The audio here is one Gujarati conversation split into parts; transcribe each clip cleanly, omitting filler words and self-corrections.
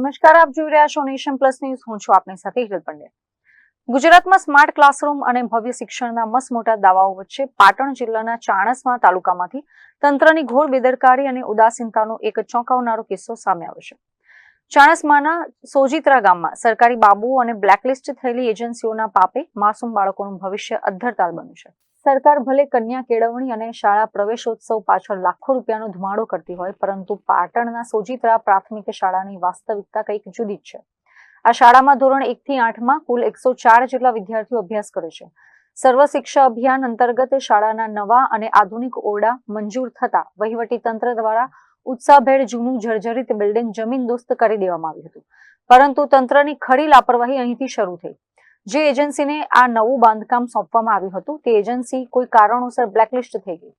નમસ્કાર, આપ જોઈ રહ્યા છો નેશન પ્લસ ન્યૂઝ. હું છું આપની સાથે હિરલ પંડ્યા. ગુજરાતમાં સ્માર્ટ ક્લાસરૂમ અને ભવ્ય શિક્ષણના મસમોટા દાવાઓ વચ્ચે પાટણ જિલ્લાના ચાણસ્મા તાલુકામાંથી તંત્રની ઘોર બેદરકારી અને ઉદાસીનતાનો એક ચોંકાવનારો કિસ્સો સામે આવ્યો છે. ચાણસ્માના સોજીત્રા ગામમાં સરકારી બાબુઓ અને બ્લેકલિસ્ટ થયેલી એજન્સીઓના પાપે માસૂમ બાળકોનું ભવિષ્ય અધ્ધરતાલ બન્યું છે. સરકાર ભલે કન્યા કેળવણી અને શાળા પ્રવેશોત્સવ પાછળ લાખો રૂપિયાનો ધુમાડો કરતી હોય, પરંતુ પાટણના સોજીત્રા પ્રાથમિક શાળાની વાસ્તવિકતા કંઈક જુદી જ છે. આ શાળામાં ધોરણ 1 થી 8માં કુલ 104 જેટલા વિદ્યાર્થીઓ અભ્યાસ કરે છે. સર્વ શિક્ષા અભિયાન અંતર્ગત શાળાના નવા અને આધુનિક ઓરડા મંજૂર થતા વહીવટી તંત્ર દ્વારા ઉત્સાહભેર જૂનું જર્જરિત બિલ્ડિંગ જમીનદોસ્ત કરી દેવામાં આવ્યું હતું. પરંતુ તંત્રની ખરી લાપરવાહી અહીંથી શરૂ થઈ. જે એજન્સીને આ નવું બાંધકામ સોંપવામાં આવ્યું હતું તે એજન્સી કોઈ કારણોસર બ્લેકલિસ્ટ થઈ ગઈ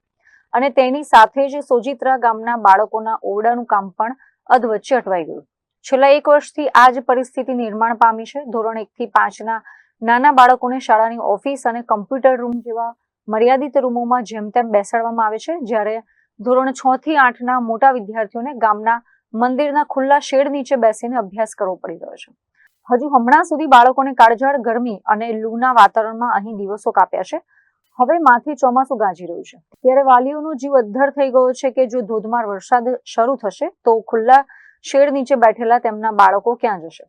અને તેની સાથે જ સોજીત્રા ગામના બાળકોના ઓરડાનું કામ પણ અધવચ્ચે અટવાઈ ગયું. છેલ્લા 1 વર્ષથી આ જ પરિસ્થિતિ નિર્માણ પામી છે. ધોરણ 1 થી 5ના નાના બાળકોને શાળાની ઓફિસ અને કમ્પ્યુટર રૂમ જેવા મર્યાદિત રૂમોમાં જેમ તેમ બેસાડવામાં આવે છે, જ્યારે ધોરણ 6 થી 8ના મોટા વિદ્યાર્થીઓને ગામના મંદિરના ખુલ્લા શેડ નીચે બેસીને અભ્યાસ કરવો પડી રહ્યો છે. હજુ હમણાં સુધી બાળકોને કાળઝાળ ગરમી અને લૂના વાતાવરણમાં અહીં દિવસો કાપ્યા છે. હવે માથી ચોમાસું ગાજી રહ્યું છે, ત્યારે વાલીઓનો જીવ અદ્ધર થઈ ગયો છે કે જો ધોધમાર વરસાદ શરૂ થશે તો ખુલ્લા શેડ નીચે બેઠેલા તેમના બાળકો ક્યાં જશે?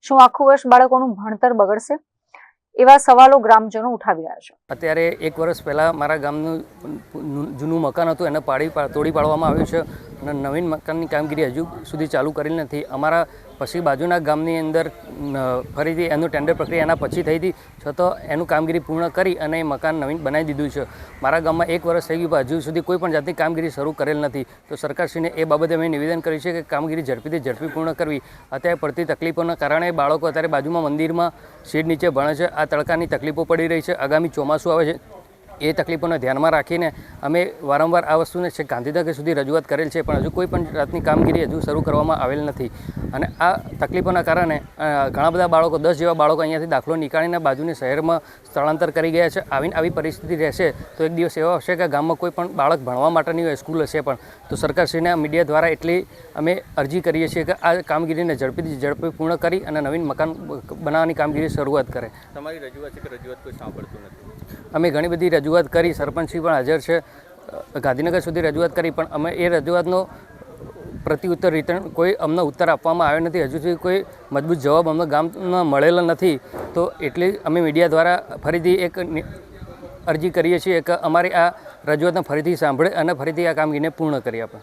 શું આખું વર્ષ બાળકોનું ભણતર બગડશે? એવા સવાલો ગ્રામજનો ઉઠાવી રહ્યા છે. અત્યારે 1 વર્ષ પહેલાં મારા ગામનું જૂનું મકાન હતું એને તોડી પાડવામાં આવ્યું છે અને નવીન મકાનની કામગીરી હજુ સુધી ચાલુ કરેલ નથી. અમારા પછી બાજુના ગામની અંદર ફરીથી એનું ટેન્ડર પ્રક્રિયા એના પછી થઈ હતી, છતાં એનું કામગીરી પૂર્ણ કરી અને એ મકાન નવીન બનાવી દીધું છે. મારા ગામમાં 1 વર્ષ થઈ ગયું, હજુ સુધી કોઈ પણ જાતની કામગીરી શરૂ કરેલ નથી. તો સરકારશ્રીને એ બાબતે અમે નિવેદન કર્યું છે કે કામગીરી ઝડપી પૂર્ણ કરવી. અત્યારે પડતી તકલીફોના કારણે બાળકો અત્યારે બાજુમાં મંદિરમાં શેડ નીચે ભણે છે. આ તડકાની તકલીફો પડી રહી છે. આગામી ચોમાસું આવે છે, એ તકલીફોને ધ્યાનમાં રાખીને અમે વારંવાર આ વસ્તુને છે ગાંધીનગર સુધી રજૂઆત કરેલ છે, પણ હજુ કોઈ પણ જાતની કામગીરી હજુ શરૂ કરવામાં આવેલ નથી. અને આ તકલીફોના કારણે ઘણા બધા બાળકો 10 જેવા બાળકો અહીંયાથી દાખલો નીકાળીને બાજુની શહેરમાં સ્થળાંતર કરી ગયા છે. આવી પરિસ્થિતિ રહેશે તો એક દિવસ એવો હશે કે ગામમાં કોઈ પણ બાળક ભણવા માટેની હોય, સ્કૂલ હશે પણ, તો સરકારશ્રીના મીડિયા દ્વારા એટલી અમે અરજી કરીએ છીએ કે આ કામગીરીને ઝડપી પૂર્ણ કરી અને નવીન મકાન બનાવવાની કામગીરી શરૂઆત કરે. તમારી રજૂઆત છે કે રજૂઆત કોઈ સાંભળતું નથી? અમે ઘણી બધી રજૂઆત કરી, સરપંચશ્રી પણ હાજર છે, ગાંધીનગર સુધી રજૂઆત કરી, પણ અમે એ રજૂઆતનો પ્રત્યુત્તર રિટર્ન કોઈ અમને ઉત્તર આપવામાં આવ્યો નથી. હજુ સુધી કોઈ મજબૂત જવાબ અમને ગામમાં મળેલો નથી. તો એટલે અમે મીડિયા દ્વારા ફરીથી એક અરજી કરીએ છીએ કે અમારી આ રજૂઆતને ફરીથી સાંભળે અને ફરીથી આ કામગીરીને પૂર્ણ કરી આપે.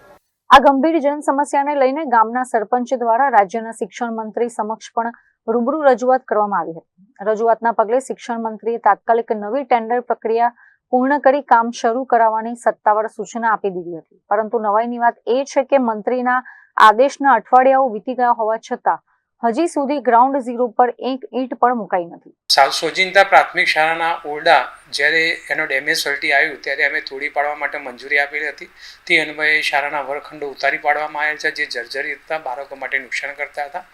આ ગંભીર જન સમસ્યાને લઈને ગામના સરપંચ દ્વારા રાજ્યના શિક્ષણ મંત્રી સમક્ષ પણ રૂબરૂ રજૂઆત કરવામાં આવી હતી. રજૂઆતના પગલે શિક્ષણ મંત્રીએ તાત્કાલિક નવી ટેન્ડર પ્રક્રિયા પૂર્ણ કરી કામ શરૂ કરાવવાની સત્તાવાર સૂચના આપી દીધી હતી. પરંતુ નવાઈની વાત એ છે કે મંત્રીના આદેશના અઠવાડિયાઓ વીતી ગયા હોવા છતાં હજી સુધી ગ્રાઉન્ડ ઝીરો પર એક ઈંટ પણ મુકાઈ નથી. સોજીત્રા પ્રાથમિક શાળાના ઓરડા જ્યારે એનો ડેમેજ સર્ટી આવ્યું ત્યારે અમે તોડી પાડવા માટે મંજૂરી આપેલી હતી. તે અન્વયે શાળાના વર્ગખંડો ઉતારી પાડવામાં આવેલ છે, જે જર્જરિત હતા, બાળકો માટે નુકસાન કરતા હતા.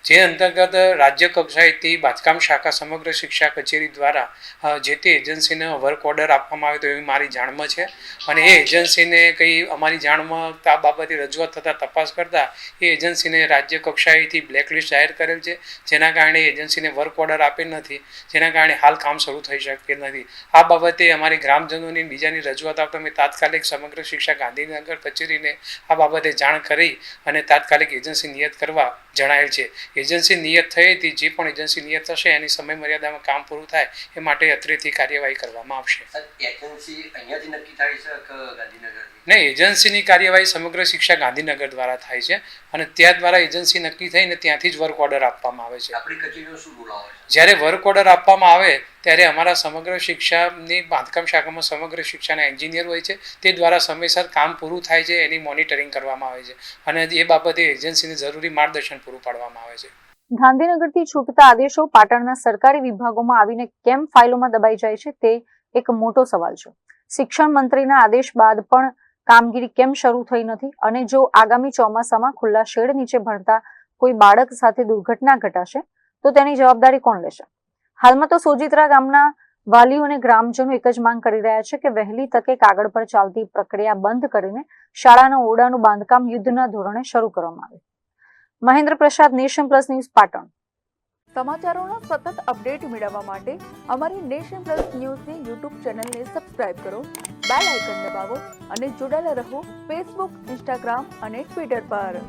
જે અંતર્ગત રાજ્ય કક્ષાએથી બાંધકામ શાખા સમગ્ર શિક્ષા કચેરી દ્વારા જે તે એજન્સીને વર્ક ઓર્ડર આપવામાં આવ્યો તો એવી મારી જાણમાં છે. અને એ એજન્સીને કંઈ અમારી જાણમાં આ બાબતે રજૂઆત થતાં તપાસ કરતાં એ એજન્સીને રાજ્ય કક્ષાએથી બ્લેકલિસ્ટ જાહેર કરેલ છે, જેના કારણે એજન્સીને વર્ક ઓર્ડર આપેલ નથી, જેના કારણે હાલ કામ શરૂ થઈ શકેલ નથી. આ બાબતે અમારી ગ્રામજનોની બીજાની રજૂઆત આપતા અમે તાત્કાલિક સમગ્ર શિક્ષા ગાંધીનગર કચેરીને આ બાબતે જાણ કરી અને તાત્કાલિક એજન્સી નિયત કરવા જણાયેલ છે. એજન્સી નિયત થઈ હતી, જે પણ એજન્સી નિયત થશે એની સમય મર્યાદામાં કામ પૂરું થાય એ માટે અત્રેથી કાર્યવાહી કરવામાં આવશે. નહીં, એજન્સીની કાર્યવાહી સમગ્ર શિક્ષા ગાંધીનગર દ્વારા થાય છે અને ત્યાં દ્વારા એજન્સી નક્કી થઈને ત્યાંથી જ વર્ક ઓર્ડર આપવામાં આવે છે. જ્યારે વર્ક ઓર્ડર આપવામાં આવે ત્યારે અમારા સમગ્ર શિક્ષાની બાંધકામ શાખામાં સમગ્ર શિક્ષાના એન્જિનિયર હોય છે, તે દ્વારા સમયસર કામ પૂરું થાય છે એની મોનિટરિંગ કરવામાં આવે છે અને એ બાબતે એજન્સીને જરૂરી માર્ગદર્શન પૂરું પાડવામાં આવે છે. ગાંધીનગરથી છૂટતા આદેશો પાટણના સરકારી વિભાગોમાં આવીને કેમ ફાઇલોમાં દબાઈ જાય છે તે એક મોટો સવાલ છે. શિક્ષણ મંત્રીના આદેશ બાદ પણ કામગીરી કેમ શરૂ થઈ નથી? અને જો આગામી ચોમાસામાં ખુલ્લા શેડ નીચે ભણતા કોઈ બાળક સાથે દુર્ઘટના ઘટાશે તો તેની જવાબદારી કોણ લેશે? હાલમાં તો સોજીત્રા ગામના વાલીઓ અને ગ્રામજનો એક જ માંગ કરી રહ્યા છે કે વહેલી તકે કાગળ પર ચાલતી પ્રક્રિયા બંધ કરીને શાળાના ઓરડાનું બાંધકામ યુદ્ધના ધોરણે શરૂ કરવામાં આવે. મહેન્દ્ર પ્રસાદ, નેશન પ્લસ ન્યૂઝ, પાટણ. સમાચારોના સતત અપડેટ મેળવવા માટે અમારી નેશન પ્લસ ન્યૂઝની યુટ્યુબ ચેનલને સબસ્ક્રાઇબ કરો, બેલ આઇકન દબાવો અને જોડાયેલા રહો ફેસબુક, ઇન્સ્ટાગ્રામ અને ટ્વિટર પર.